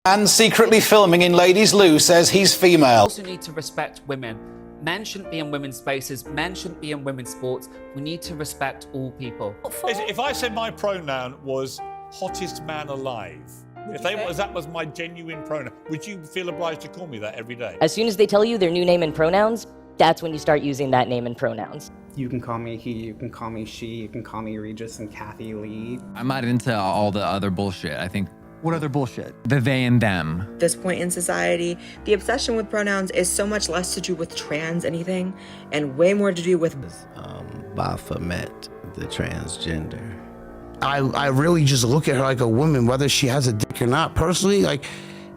And secretly filming in Ladies Loo says he's female. We also need to respect women. Men shouldn't be in women's spaces. Men shouldn't be in women's sports. We need to respect all people. If I said my pronoun was hottest man alive, that was my genuine pronoun, would you feel obliged to call me that every day? As soon as they tell you their new name and pronouns, that's when you start using that name and pronouns. You can call me he, you can call me she, you can call me Regis and Kathy Lee. I'm not into all the other bullshit. I think. What other bullshit? The they and them. At this point in society, the obsession with pronouns is so much less to do with trans anything and way more to do with Baphomet, the transgender. I really just look at her like a woman, whether she has a dick or not. Personally, like,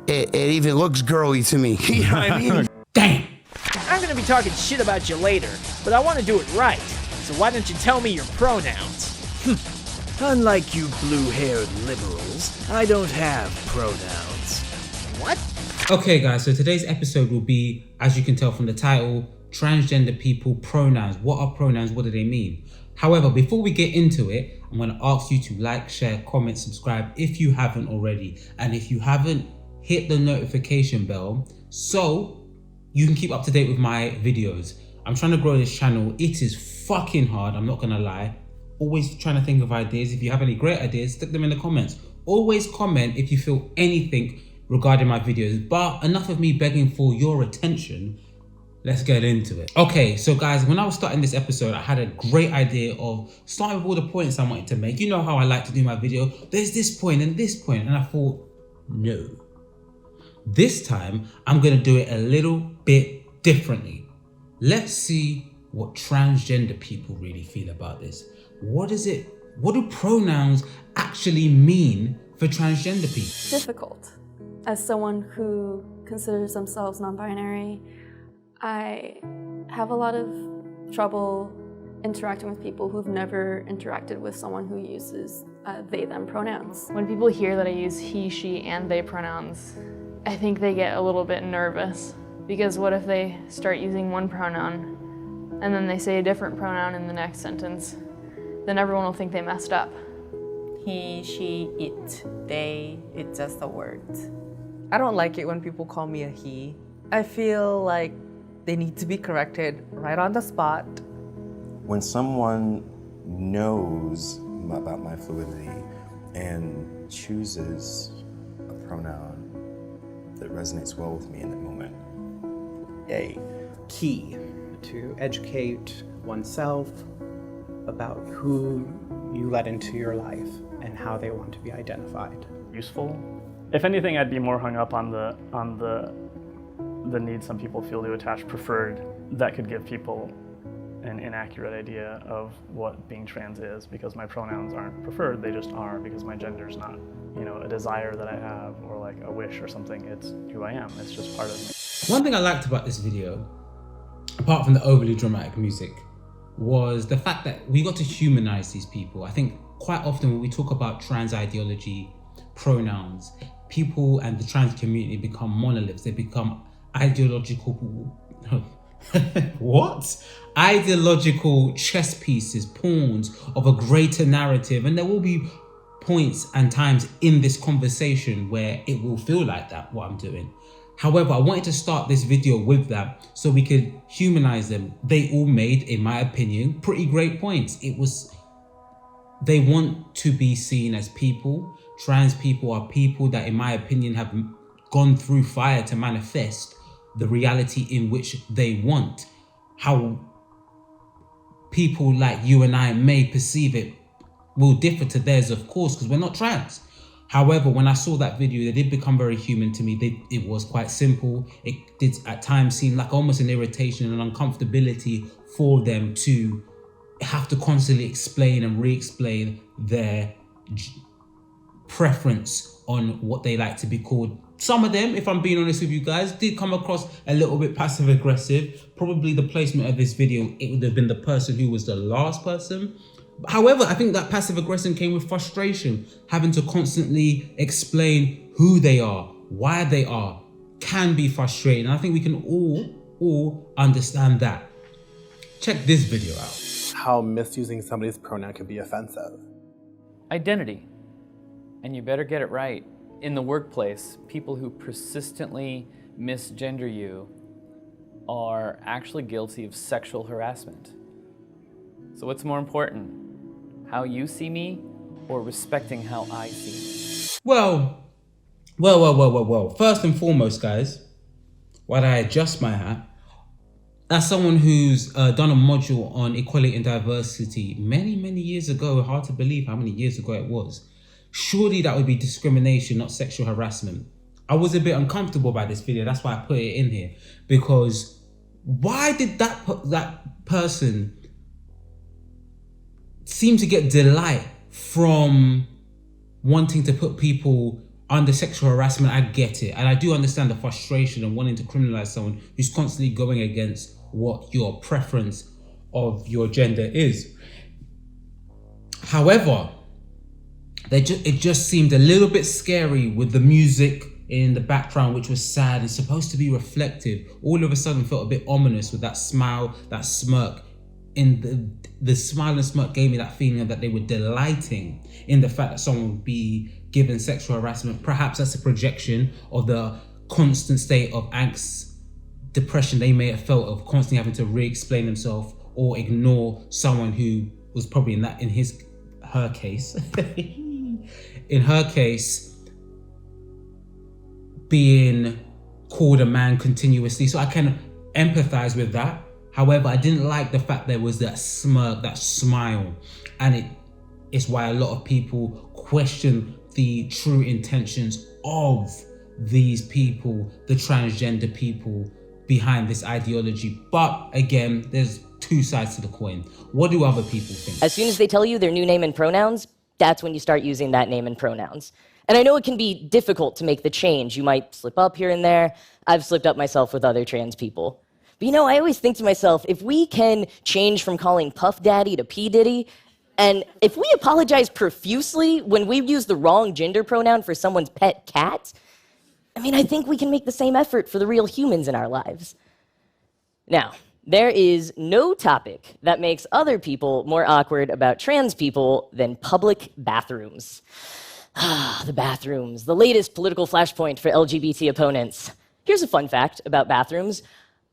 it even looks girly to me. You know what I mean? Damn! I'm gonna be talking shit about you later, but I want to do it right. So why don't you tell me your pronouns? Unlike you blue-haired liberals, I don't have pronouns. What? Okay guys, so today's episode will be, as you can tell from the title, transgender people, pronouns. What are pronouns? What do they mean? However, before we get into it, I'm going to ask you to like, share, comment, subscribe if you haven't already. And if you haven't, hit the notification bell so you can keep up to date with my videos. I'm trying to grow this channel. It is fucking hard, I'm not going to lie. Always trying to think of ideas. If you have any great ideas, stick them in the comments. Always comment if you feel anything regarding my videos. But enough of me begging for your attention. Let's get into it. Okay, so guys, when I was starting this episode, I had a great idea of starting with all the points I wanted to make. You know how I like to do my video. There's this point and this point, and I thought, no. This time, I'm gonna do it a little bit differently. Let's see what transgender people really feel about this. What do pronouns actually mean for transgender people? Difficult. As someone who considers themselves non-binary, I have a lot of trouble interacting with people who've never interacted with someone who uses they, them pronouns. When people hear that I use he, she, and they pronouns, I think they get a little bit nervous, because what if they start using one pronoun and then they say a different pronoun in the next sentence? Then everyone will think they messed up. He, she, it, they, it's just a word. I don't like it when people call me a he. I feel like they need to be corrected right on the spot. When someone knows about my fluidity and chooses a pronoun that resonates well with me in that moment, yay. Key to educate oneself about who you let into your life and how they want to be identified. Useful. If anything, I'd be more hung up on the need some people feel to attach preferred. That could give people an inaccurate idea of what being trans is, because my pronouns aren't preferred, they just are, because my gender's not, you know, a desire that I have or like a wish or something. It's who I am. It's just part of me. One thing I liked about this video, apart from the overly dramatic music, was the fact that we got to humanize these people. I think quite often when we talk about trans ideology, pronouns, people and the trans community become monoliths. They become ideological, what? Ideological chess pieces, pawns of a greater narrative. And there will be points and times in this conversation where it will feel like that, what I'm doing. However, I wanted to start this video with that so we could humanize them. They all made, in my opinion, pretty great points. They want to be seen as people. Trans people are people that, in my opinion, have gone through fire to manifest the reality in which they want. How people like you and I may perceive it will differ to theirs, of course, because we're not trans. However, when I saw that video, they did become very human to me. It was quite simple. It did at times seem like almost an irritation and uncomfortability for them to have to constantly explain and re-explain their preference on what they like to be called. Some of them, if I'm being honest with you guys, did come across a little bit passive aggressive. Probably the placement of this video, it would have been the person who was the last person. However, I think that passive aggression came with frustration, having to constantly explain who they are, why they are, can be frustrating. And I think we can all understand that. Check this video out. How misusing somebody's pronoun can be offensive. Identity. And you better get it right. in the workplace, people who persistently misgender you are actually guilty of sexual harassment. So what's more important, how you see me or respecting how I see me? Well. First and foremost, guys, while I adjust my hat, as someone who's done a module on equality and diversity many, many years ago, hard to believe how many years ago it was, surely that would be discrimination, not sexual harassment. I was a bit uncomfortable by this video, that's why I put it in here, because why did that person seem to get delight from wanting to put people under sexual harassment? I get it, and I do understand the frustration and wanting to criminalize someone who's constantly going against what your preference of your gender is. However, it just seemed a little bit scary with the music in the background, which was sad and supposed to be reflective. All of a sudden felt a bit ominous with that smile, that smirk. In the smile and smirk gave me that feeling that they were delighting in the fact that someone would be given sexual harassment. Perhaps that's a projection of the constant state of angst, depression they may have felt of constantly having to re-explain themselves or ignore someone who was probably in her case, being called a man continuously. So I can empathize with that. However, I didn't like the fact there was that smirk, that smile, and it's why a lot of people question the true intentions of these people, the transgender people behind this ideology. But again, there's two sides to the coin. What do other people think? As soon as they tell you their new name and pronouns, that's when you start using that name and pronouns. And I know it can be difficult to make the change. You might slip up here and there. I've slipped up myself with other trans people. But I always think to myself, if we can change from calling Puff Daddy to P. Diddy, and if we apologize profusely when we use the wrong gender pronoun for someone's pet cat, I think we can make the same effort for the real humans in our lives. Now, there is no topic that makes other people more awkward about trans people than public bathrooms. The bathrooms, the latest political flashpoint for LGBT opponents. Here's a fun fact about bathrooms.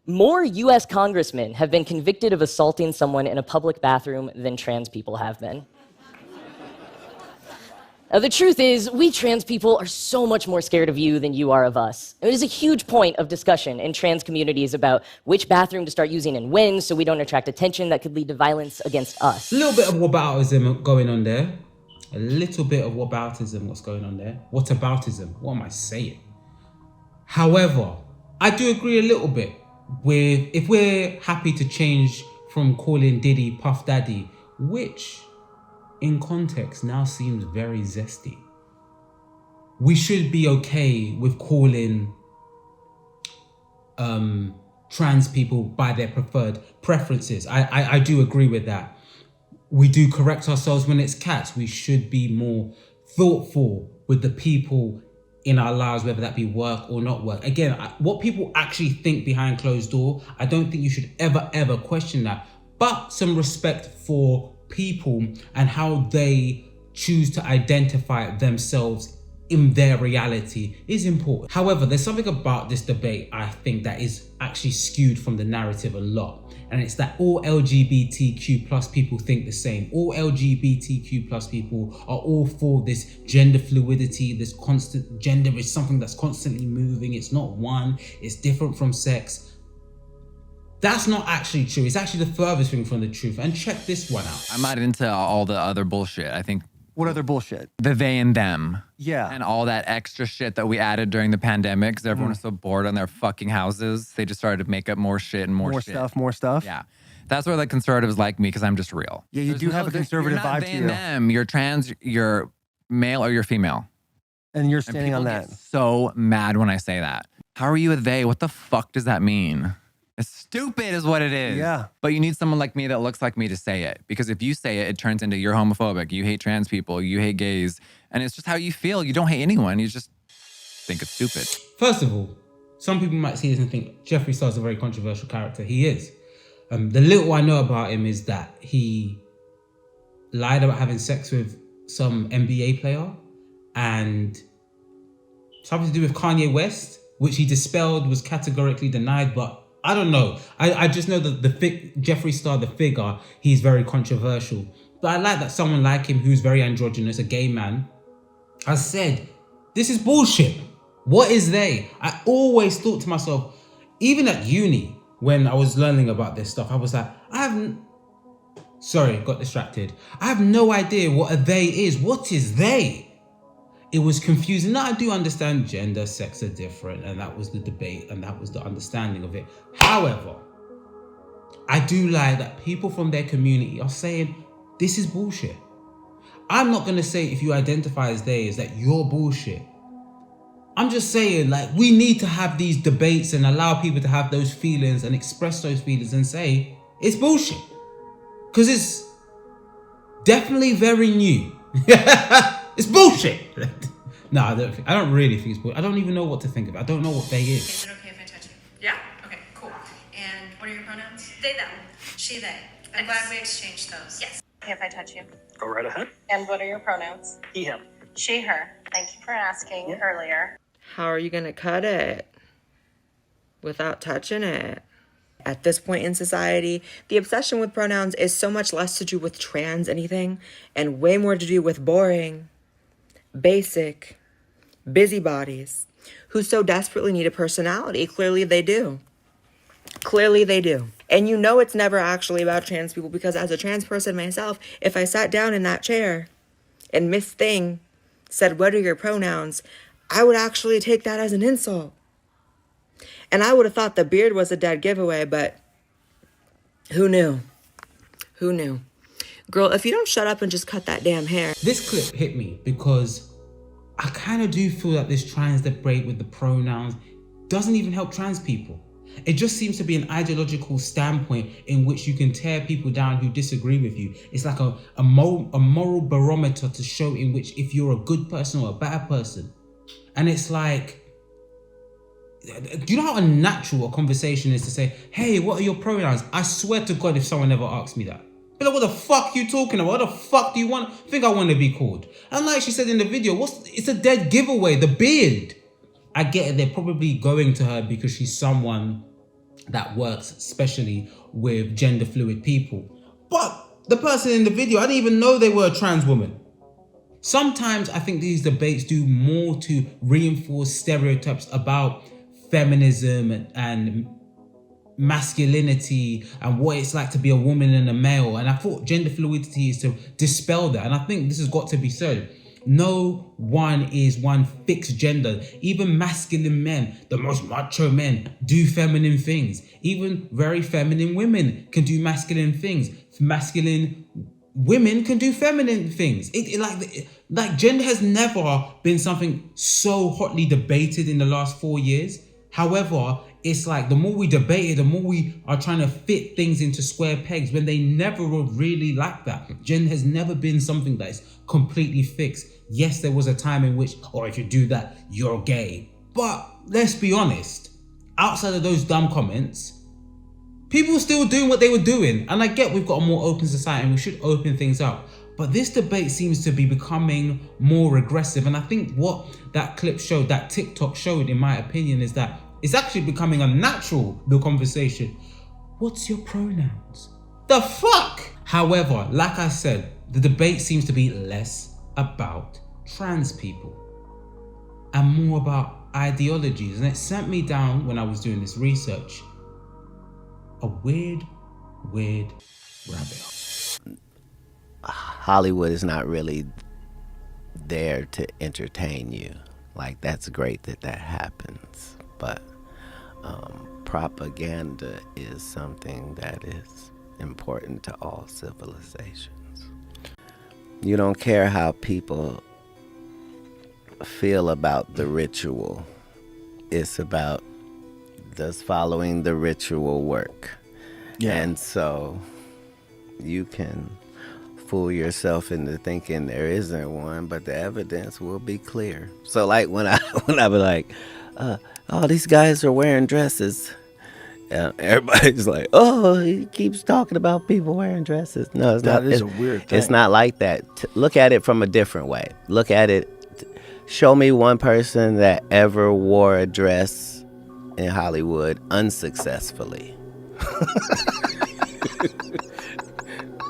More US congressmen have been convicted of assaulting someone in a public bathroom than trans people have been. Now, the truth is, we trans people are so much more scared of you than you are of us. It is a huge point of discussion in trans communities about which bathroom to start using and when, so we don't attract attention that could lead to violence against us. A little bit of whataboutism going on there. A little bit of whataboutism, what's going on there? Whataboutism, what am I saying? However, I do agree a little bit with, if we're happy to change from calling Diddy Puff Daddy, which in context now seems very zesty, we should be okay with calling trans people by their preferred preferences. I do agree with that. We do correct ourselves when it's cats. We should be more thoughtful with the people in our lives, whether that be work or not work. Again, what people actually think behind closed door, I don't think you should ever question that. But some respect for people and how they choose to identify themselves in their reality is important. However, there's something about this debate I think that is actually skewed from the narrative a lot. And it's that all LGBTQ plus people think the same. All LGBTQ plus people are all for this gender fluidity, this constant gender is something that's constantly moving. It's not one, it's different from sex. That's not actually true. It's actually the furthest thing from the truth. And check this one out. I'm not into all the other bullshit. I think. What other bullshit? The they and them. Yeah. And all that extra shit that we added during the pandemic because everyone was so bored on their fucking houses. They just started to make up more shit and more shit. More stuff. Yeah. That's where the conservatives like me because I'm just real. Yeah, you do have a conservative vibe to you. You're not they and them. You're trans, you're male or you're female. And you're standing on that. Get so mad when I say that. How are you a they? What the fuck does that mean? It's stupid is what it is. Yeah. But you need someone like me that looks like me to say it. Because if you say it, it turns into you're homophobic. You hate trans people. You hate gays. And it's just how you feel. You don't hate anyone. You just think it's stupid. First of all, some people might see this and think Jeffree Star is a very controversial character. He is. The little I know about him is that he lied about having sex with some NBA player and something to do with Kanye West, which he dispelled, was categorically denied, but I don't know. I just know that Jeffree Star, the figure, he's very controversial. But I like that someone like him, who's very androgynous, a gay man, has said, this is bullshit. What is they? I always thought to myself, even at uni, when I was learning about this stuff, I was like, got distracted. I have no idea what a they is. What is they? It was confusing. Now I do understand gender, sex are different, and that was the debate, and that was the understanding of it. However, I do like that people from their community are saying, this is bullshit. I'm not gonna say if you identify as they is that you're bullshit. I'm just saying, like, we need to have these debates and allow people to have those feelings and express those feelings and say, it's bullshit. Because it's definitely very new. It's bullshit. No, I don't really think it's bullshit. I don't even know what to think of it. I don't know what they is. Is it okay if I touch you? Yeah? Okay, cool. And what are your pronouns? They, them. She, they. I'm glad we exchanged those. Yes. Okay if I touch you? Go right ahead. And what are your pronouns? He, him. She, her. Thank you for asking earlier. How are you going to cut it without touching it? At this point in society, the obsession with pronouns is so much less to do with trans anything and way more to do with boring, basic, busybodies who so desperately need a personality. Clearly they do. Clearly they do. And you know it's never actually about trans people, because as a trans person myself, if I sat down in that chair and Miss Thing said, what are your pronouns? I would actually take that as an insult. And I would have thought the beard was a dead giveaway, but who knew? Who knew? Girl, if you don't shut up and just cut that damn hair. This clip hit me because I kind of do feel that this trans debate with the pronouns doesn't even help trans people. It just seems to be an ideological standpoint in which you can tear people down who disagree with you. It's like a moral barometer to show in which if you're a good person or a bad person. And it's like, do you know how unnatural a conversation is to say, hey, what are your pronouns? I swear to God, if someone ever asks me that, be like, what the fuck are you talking about? What the fuck do you think I want to be called? And like she said in the video, it's a dead giveaway, the beard. I get it, they're probably going to her because she's someone that works especially with gender fluid people. But the person in the video, I didn't even know they were a trans woman. Sometimes I think these debates do more to reinforce stereotypes about feminism and masculinity and what it's like to be a woman and a male. And I thought gender fluidity is to dispel that. And I think this has got to be said. No one is one fixed gender. Even masculine men, the most macho men, do feminine things. Even very feminine women can do masculine things. Masculine women can do feminine things. Like gender has never been something so hotly debated in the last 4 years. However, it's like the more we debate it, the more we are trying to fit things into square pegs when they never were really like that. Gender has never been something that is completely fixed. Yes, there was a time in which, if you do that, you're gay. But let's be honest, outside of those dumb comments, people were still doing what they were doing. And I get we've got a more open society and we should open things up. But this debate seems to be becoming more aggressive. And I think what that clip showed, that TikTok showed, in my opinion, is that it's actually becoming unnatural, the conversation. What's your pronouns? The fuck? However, like I said, the debate seems to be less about trans people and more about ideologies. And it sent me down, when I was doing this research, a weird rabbit hole. Hollywood is not really there to entertain you. Like, that's great that happens, but propaganda is something that is important to all civilizations. You don't care how people feel about the ritual. It's about, does following the ritual work? Yeah. And so you can fool yourself into thinking there isn't one, but the evidence will be clear. So like when I be like, oh, these guys are wearing dresses, and everybody's like, oh, he keeps talking about people wearing dresses. No, it's not. That is a weird thing. It's not like that. Look at it from a different way. Look at it. Show me one person that ever wore a dress in Hollywood unsuccessfully.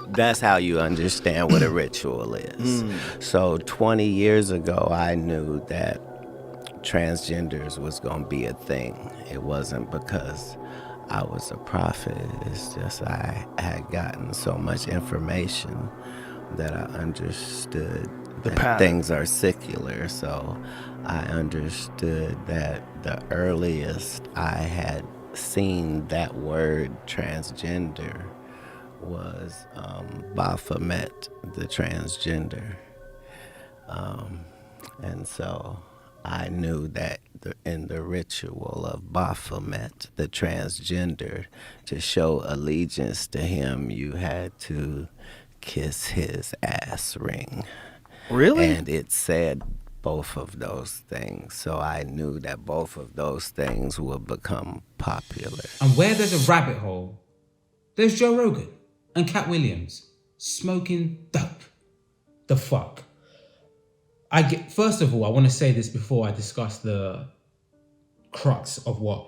That's how you understand what a ritual is. So 20 years ago, I knew that transgenders was going to be a thing. It wasn't because I was a prophet. It's just I had gotten so much information that I understood that things are secular. So I understood that the earliest I had seen that word transgender was Baphomet, the transgender. And so I knew that in the ritual of Baphomet, the transgender, to show allegiance to him, you had to kiss his ass ring. Really? And it said both of those things. So I knew that both of those things would become popular. And where there's a rabbit hole, there's Joe Rogan and Cat Williams smoking dope. The fuck? First of all, I want to say this before I discuss the crux of what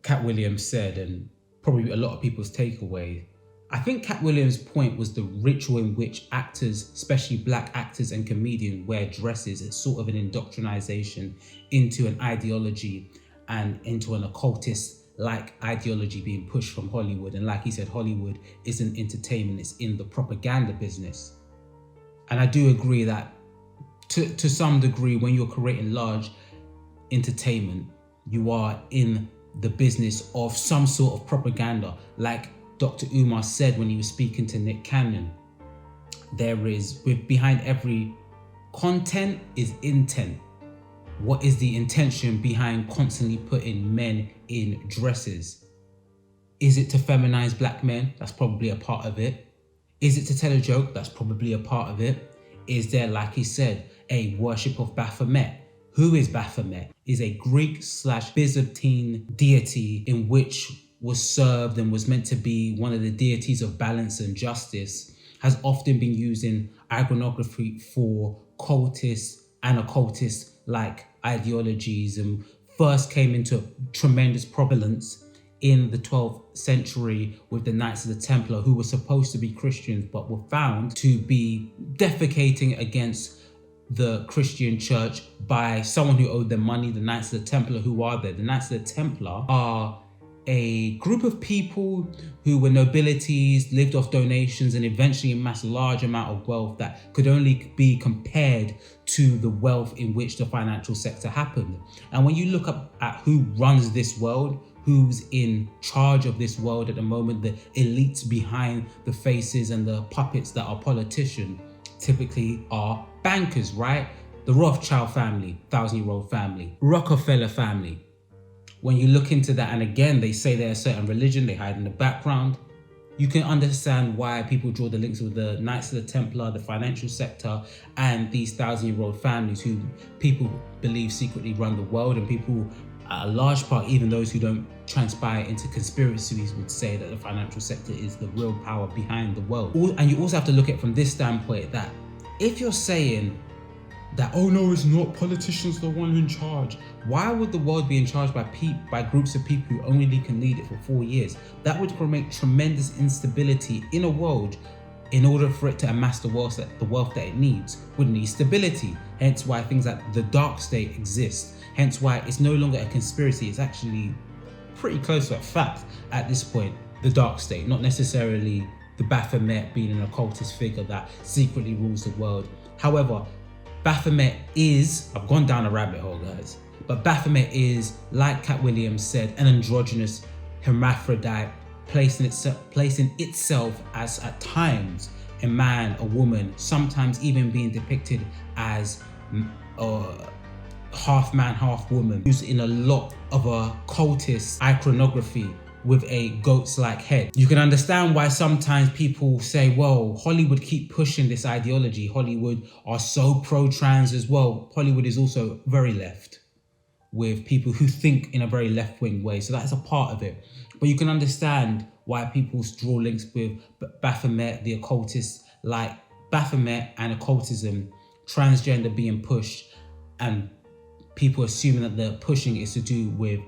Cat Williams said and probably a lot of people's takeaway. I think Cat Williams' point was the ritual in which actors, especially black actors and comedians, wear dresses as sort of an indoctrination into an ideology and into an occultist-like ideology being pushed from Hollywood. And like he said, Hollywood isn't entertainment, it's in the propaganda business. And I do agree that to some degree, when you're creating large entertainment, you are in the business of some sort of propaganda. Like Dr. Umar said when he was speaking to Nick Cannon, behind every content is intent. What is the intention behind constantly putting men in dresses? Is it to feminize black men? That's probably a part of it. Is it to tell a joke? That's probably a part of it. Is there, like he said, a worship of Baphomet? Who is Baphomet? Is a Greek/Byzantine deity in which was served and was meant to be one of the deities of balance and justice, has often been used in iconography for cultists and occultist-like ideologies, and first came into tremendous prevalence in the 12th century with the Knights of the Templar, who were supposed to be Christians but were found to be defecating against the Christian church by someone who owed them money. The Knights of the Templar, who are they? The Knights of the Templar are a group of people who were nobilities, lived off donations, and eventually amassed a large amount of wealth that could only be compared to the wealth in which the financial sector happened. And when you look up at who runs this world, who's in charge of this world at the moment, the elites behind the faces and the puppets that are politicians, typically are bankers, right? The Rothschild family, 1,000-year-old family, Rockefeller family. When you look into that, and again, they say they're a certain religion, they hide in the background, you can understand why people draw the links with the Knights of the Templar, the financial sector, and these 1,000-year-old families who people believe secretly run the world, and people, a large part, even those who don't transpire into conspiracies, would say that the financial sector is the real power behind the world. And you also have to look at it from this standpoint, that if you're saying that, oh no, it's not politicians the one in charge, why would the world be in charge by groups of people who only can lead it for 4 years? That would create tremendous instability in a world. In order for it to amass the wealth that it needs, would need stability. Hence why things like the dark state exist. Hence why it's no longer a conspiracy, it's actually pretty close to a fact at this point, the dark state, not necessarily the Baphomet being an occultist figure that secretly rules the world. However, Baphomet is, I've gone down a rabbit hole, guys, but Baphomet is, like Cat Williams said, an androgynous hermaphrodite, placing itself as, at times, a man, a woman, sometimes even being depicted as half man, half woman, used in a lot of occultist iconography with a goat's-like head. You can understand why sometimes people say, well, Hollywood keep pushing this ideology. Hollywood are so pro-trans as well. Hollywood is also very left, with people who think in a very left-wing way. So that's a part of it. But you can understand why people draw links with Baphomet, the occultist, like Baphomet and occultism transgender being pushed and people assuming that the pushing is to do with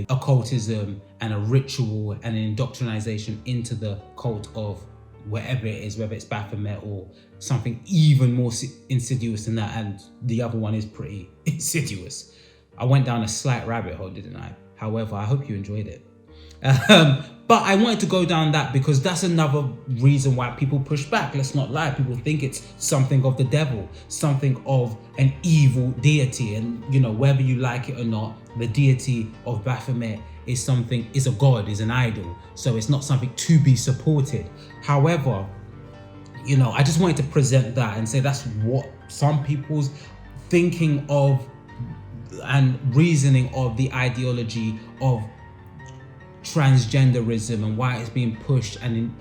occultism and a ritual and an indoctrination into the cult of whatever it is, whether it's Baphomet or something even more insidious than that, and the other one is pretty insidious. I went down a slight rabbit hole, didn't I? However, I hope you enjoyed it. But I wanted to go down that because that's another reason why people push back. Let's not lie. People think it's something of the devil, something of an evil deity. And, you know, whether you like it or not, the deity of Baphomet is a god, is an idol. So it's not something to be supported. However, you know, I just wanted to present that and say that's what some people's thinking of and reasoning of the ideology of transgenderism and why it's being pushed and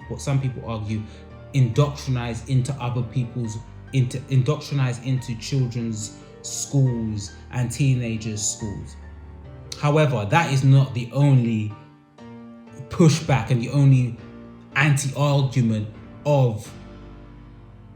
what some people argue indoctrinized into children's schools and teenagers' schools. However, that is not the only pushback and the only anti-argument of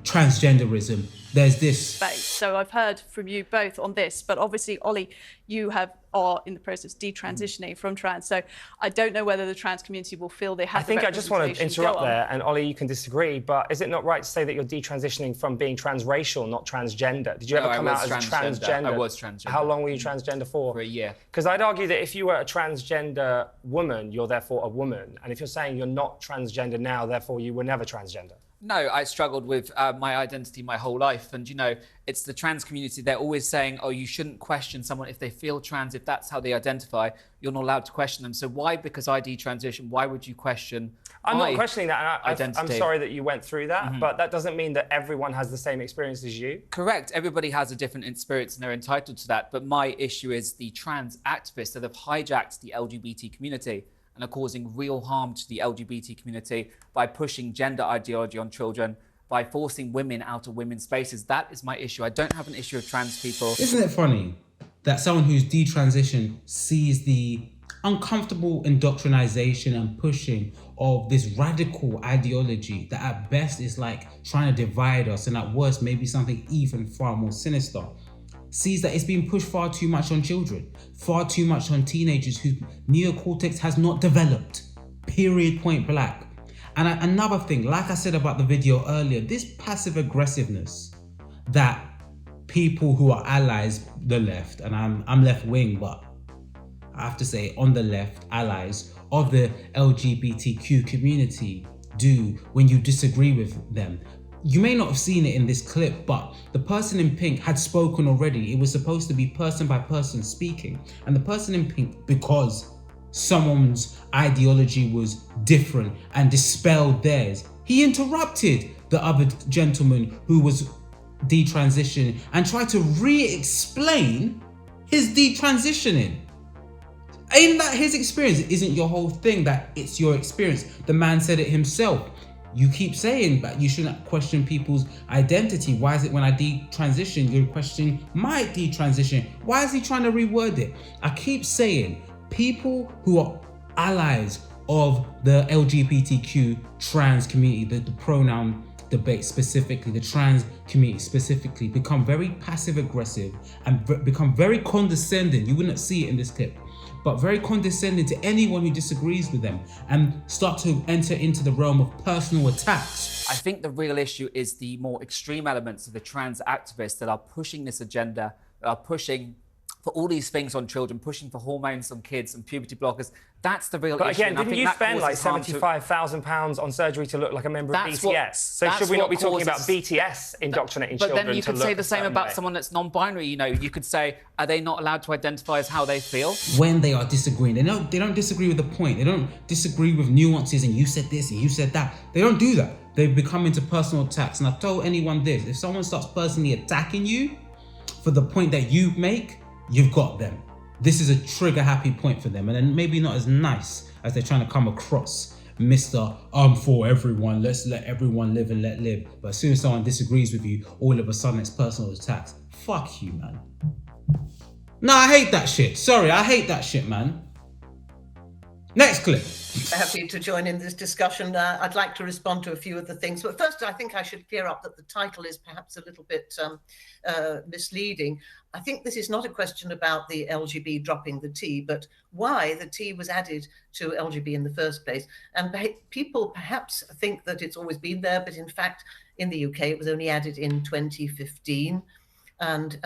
transgenderism. There's this space. So I've heard from you both on this, but obviously, Ollie, you are in the process of detransitioning from trans. So I don't know whether the trans community will feel they have. I think I just want to interrupt there, and Ollie, you can disagree, but is it not right to say that you're detransitioning from being transracial, not transgender? Did you ever come out as transgender? I was transgender. How long were you transgender for? For a year. Because I'd argue that if you were a transgender woman, you're therefore a woman, and if you're saying you're not transgender now, therefore you were never transgender. No, I struggled with my identity my whole life. And, you know, it's the trans community. They're always saying, oh, you shouldn't question someone if they feel trans, if that's how they identify. You're not allowed to question them. So why, because I detransition, why would you question I'm my not questioning that. identity? I'm sorry that you went through that, but that doesn't mean that everyone has the same experience as you. Correct. Everybody has a different experience and they're entitled to that. But my issue is the trans activists that have hijacked the LGBT community and are causing real harm to the LGBT community by pushing gender ideology on children, by forcing women out of women's spaces. That is my issue. I don't have an issue with trans people. Isn't it funny that someone who's detransitioned sees the uncomfortable indoctrination and pushing of this radical ideology that at best is like trying to divide us and at worst maybe something even far more sinister, sees that it's being pushed far too much on children, far too much on teenagers whose neocortex has not developed, period, point blank. And another thing, like I said about the video earlier, this passive aggressiveness that people who are allies, the left, and I'm left wing, but I have to say on the left, allies of the LGBTQ community do when you disagree with them. You may not have seen it in this clip, but the person in pink had spoken already. It was supposed to be person by person speaking. And the person in pink, because someone's ideology was different and dispelled theirs, he interrupted the other gentleman who was detransitioning and tried to re-explain his detransitioning. Ain't that his experience? It isn't your whole thing that it's your experience. The man said it himself. You keep saying that you shouldn't question people's identity. Why is it when I detransition, you're questioning my detransition? Why is he trying to reword it? I keep saying people who are allies of the LGBTQ trans community, the pronoun debate specifically, the trans community specifically, become very passive aggressive and become very condescending. You wouldn't see it in this clip, but very condescending to anyone who disagrees with them and start to enter into the realm of personal attacks. I think the real issue is the more extreme elements of the trans activists that are pushing this agenda, that are pushing for all these things on children, pushing for hormones on kids and puberty blockers. That's the real issue. But again, didn't you spend like £75,000 on surgery to look like a member of BTS? So should we not be talking about BTS indoctrinating children? But then you could say the same about someone that's non-binary. You know, you could say, are they not allowed to identify as how they feel? When they are disagreeing, they don't disagree with the point. They don't disagree with nuances and you said this and you said that. They don't do that. They become into personal attacks. And I've told anyone this, if someone starts personally attacking you for the point that you make, you've got them. This is a trigger happy point for them. And then maybe not as nice as they're trying to come across, Mr. I'm for everyone, let's let everyone live and let live. But as soon as someone disagrees with you, all of a sudden it's personal attacks. Fuck you, man. No, I hate that shit. Sorry, I hate that shit, man. Next clip. Happy to join in this discussion. I'd like to respond to a few of the things, but first I think I should clear up that the title is perhaps a little bit misleading. I think this is not a question about the LGB dropping the T, but why the T was added to LGB in the first place. And people perhaps think that it's always been there, but in fact, in the UK, it was only added in 2015. And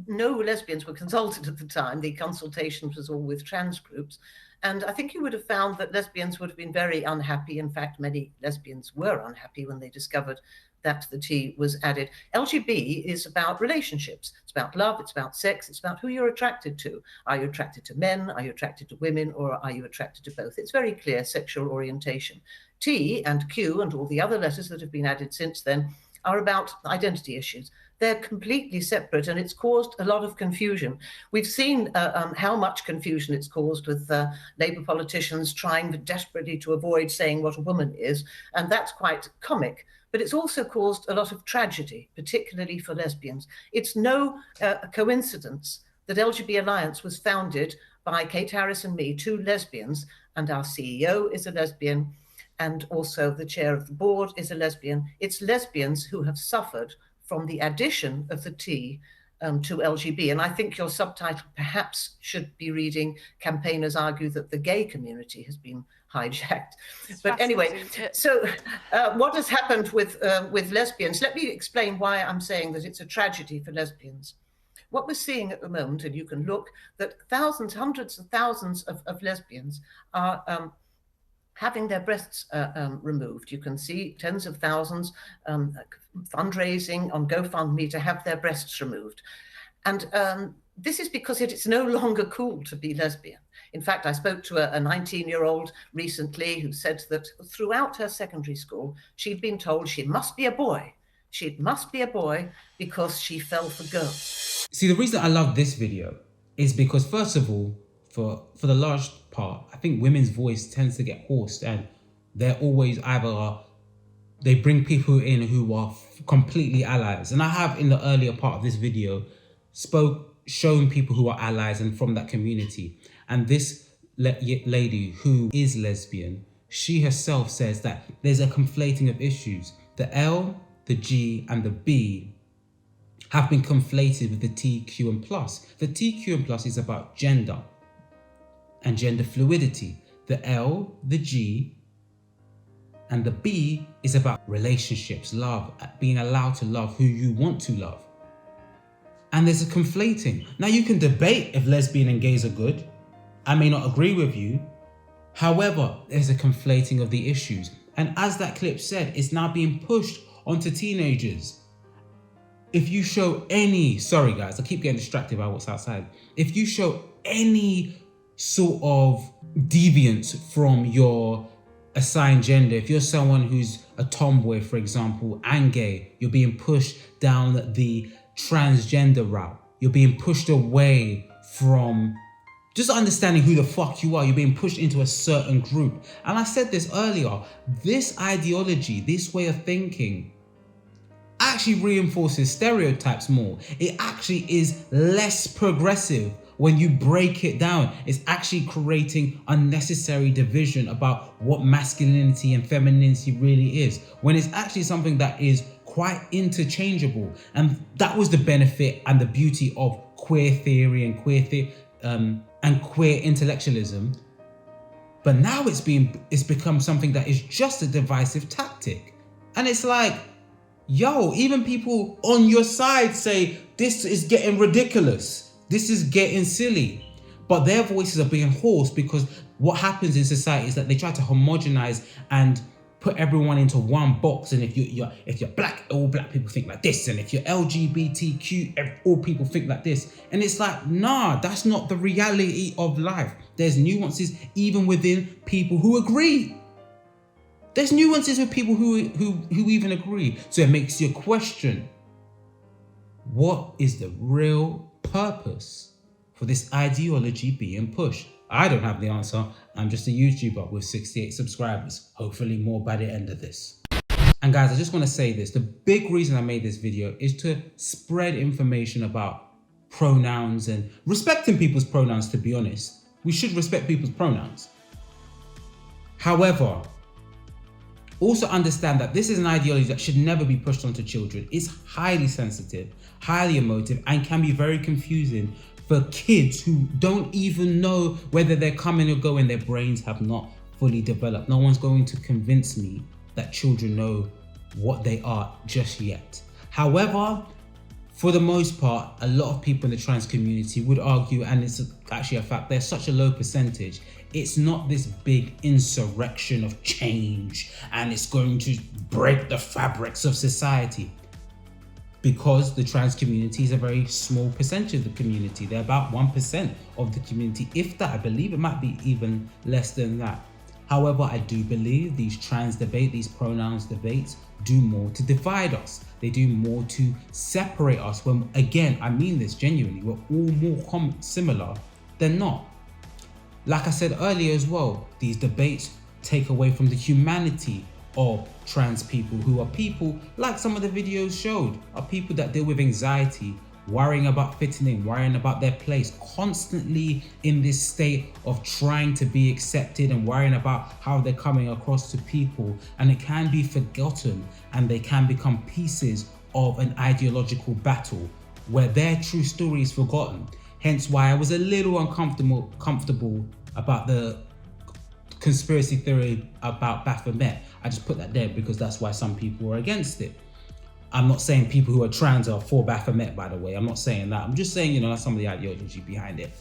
no lesbians were consulted at the time. The consultation was all with trans groups. And I think you would have found that lesbians would have been very unhappy. In fact, many lesbians were unhappy when they discovered that the T was added. LGB is about relationships. It's about love, it's about sex, it's about who you're attracted to. Are you attracted to men? Are you attracted to women? Or are you attracted to both? It's very clear sexual orientation. T and Q and all the other letters that have been added since then are about identity issues. They're completely separate, and it's caused a lot of confusion. We've seen how much confusion it's caused with Labour politicians trying desperately to avoid saying what a woman is, and that's quite comic. But it's also caused a lot of tragedy, particularly for lesbians. It's no coincidence that LGBT Alliance was founded by Kate Harris and me, two lesbians, and our CEO is a lesbian, and also the chair of the board is a lesbian. It's lesbians who have suffered from the addition of the T to LGB. And I think your subtitle perhaps should be reading "Campaigners argue that the gay community has been hijacked." But anyway, so what has happened with lesbians? Let me explain why I'm saying that it's a tragedy for lesbians. What we're seeing at the moment, and you can look, that thousands, hundreds of thousands of lesbians are having their breasts removed. You can see tens of thousands fundraising on GoFundMe to have their breasts removed. And this is because it is no longer cool to be lesbian. In fact, I spoke to a 19-year-old recently who said that throughout her secondary school, she'd been told she must be a boy. She must be a boy because she fell for girls. See, the reason I love this video is because, first of all, for the large part, I think women's voice tends to get hoarse, and they're always either they bring people in who are completely allies. And I have, in the earlier part of this video, shown people who are allies and from that community. And this lady who is lesbian, she herself says that there's a conflating of issues. The L, the G, and the B have been conflated with the T, Q, and plus. The T, Q, and plus is about gender and gender fluidity. The L, the G, and the B is about relationships, love, being allowed to love who you want to love. And there's a conflating. Now, you can debate if lesbian and gays are good. I may not agree with you. However, there's a conflating of the issues. And as that clip said, it's now being pushed onto teenagers. If you show any, sorry guys, I keep getting distracted by what's outside. If you show any sort of deviance from your assigned gender, if you're someone who's a tomboy, for example, and gay, you're being pushed down the transgender route. You're being pushed away from just understanding who the fuck you are. You're being pushed into a certain group. And I said this earlier, this ideology, this way of thinking actually reinforces stereotypes more. It actually is less progressive when you break it down. It's actually creating unnecessary division about what masculinity and femininity really is, when it's actually something that is quite interchangeable. And that was the benefit and the beauty of queer theory and queer intellectualism. But now it's become something that is just a divisive tactic. And it's like, yo, even people on your side say this is getting ridiculous. This is getting silly. But their voices are being hoarse because what happens in society is that they try to homogenize and put everyone into one box. And if you're black, all black people think like this. And if you're LGBTQ, all people think like this. And it's like, nah, that's not the reality of life. There's nuances even within people who agree. There's nuances with people who even agree. So it makes you question, what is the real purpose for this ideology being pushed? I don't have the answer. I'm just a YouTuber with 68 subscribers. Hopefully more by the end of this. And guys, I just want to say this. The big reason I made this video is to spread information about pronouns and respecting people's pronouns, to be honest. We should respect people's pronouns. However, also understand that this is an ideology that should never be pushed onto children. It's highly sensitive, highly emotive, and can be very confusing for kids who don't even know whether they're coming or going. Their brains have not fully developed. No one's going to convince me that children know what they are just yet. However, for the most part, a lot of people in the trans community would argue, and it's actually a fact, there's such a low percentage. It's not this big insurrection of change and it's going to break the fabrics of society, because the trans community is a very small percentage of the community. They're about 1% of the community, if that. I believe it might be even less than that. However, I do believe these trans debate, these pronouns debates, do more to divide us. They do more to separate us when, again, I mean this genuinely, we're all more similar than not. Like I said earlier as well, these debates take away from the humanity of trans people, who are people, like some of the videos showed, are people that deal with anxiety, worrying about fitting in, worrying about their place, constantly in this state of trying to be accepted and worrying about how they're coming across to people. And it can be forgotten, and they can become pieces of an ideological battle where their true story is forgotten. Hence why I was a little uncomfortable about the conspiracy theory about Baphomet. I just put that there because that's why some people are against it. I'm not saying people who are trans are for Baphomet, by the way. I'm not saying that. I'm just saying, that's some of the ideology behind it.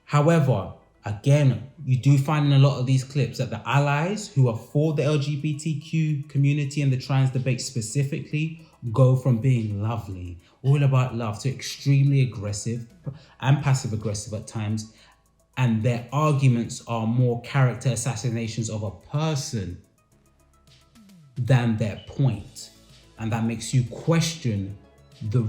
However, again, you do find in a lot of these clips that the allies who are for the LGBTQ community and the trans debate specifically go from being lovely, all about love, to extremely aggressive and passive aggressive at times. And their arguments are more character assassinations of a person than their point. And that makes you question the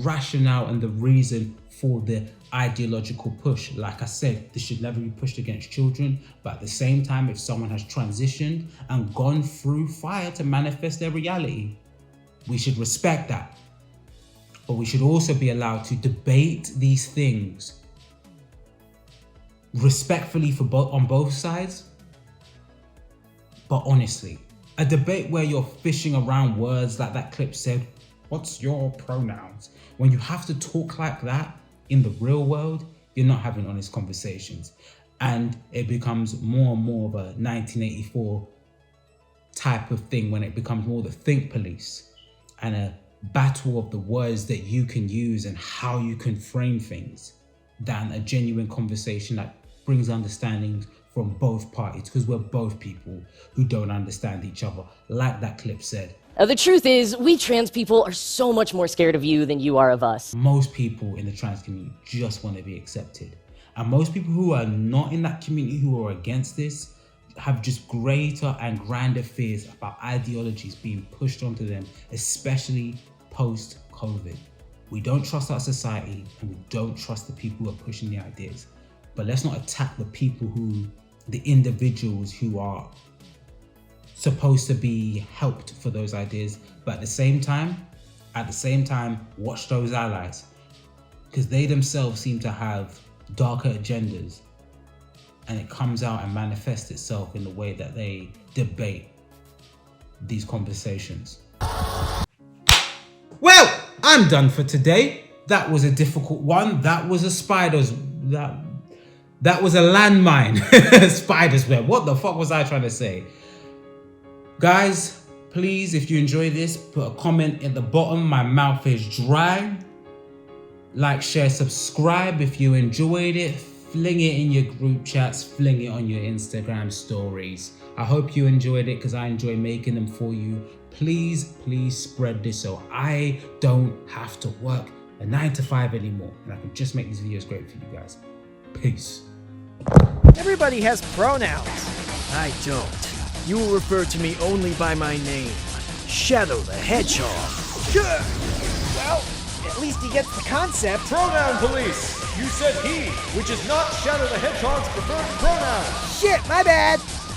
rationale and the reason for the ideological push. Like I said, this should never be pushed against children, but at the same time, if someone has transitioned and gone through fire to manifest their reality, we should respect that. But we should also be allowed to debate these things respectfully on both sides, but honestly. A debate where you're fishing around words like that clip said, what's your pronouns? When you have to talk like that in the real world, you're not having honest conversations. And it becomes more and more of a 1984 type of thing when it becomes more the think police and a battle of the words that you can use and how you can frame things than a genuine conversation that brings understanding from both parties, because we're both people who don't understand each other, like that clip said. The truth is, we trans people are so much more scared of you than you are of us. Most people in the trans community just want to be accepted. And most people who are not in that community, who are against this, have just greater and grander fears about ideologies being pushed onto them, especially post-COVID. We don't trust our society, and we don't trust the people who are pushing the ideas. But let's not attack the people the individuals who are supposed to be helped for those ideas. But at the same time, watch those allies, because they themselves seem to have darker agendas, and it comes out and manifests itself in the way that they debate these conversations. Well, I'm done for today. That was a difficult one. That was a that was a landmine. Spider's web. What the fuck was I trying to say? Guys, please, if you enjoy this, put a comment at the bottom. My mouth is dry. Like, share, subscribe if you enjoyed it. Fling it in your group chats. Fling it on your Instagram stories. I hope you enjoyed it, because I enjoy making them for you. Please spread this so I don't have to work a 9-to-5 anymore, and I can just make these videos great for you guys. Peace. Everybody has pronouns. I don't. You will refer to me only by my name, Shadow the Hedgehog. Well, at least he gets the concept. Pronoun police! You said he, which is not Shadow the Hedgehog's preferred pronoun. Shit, my bad.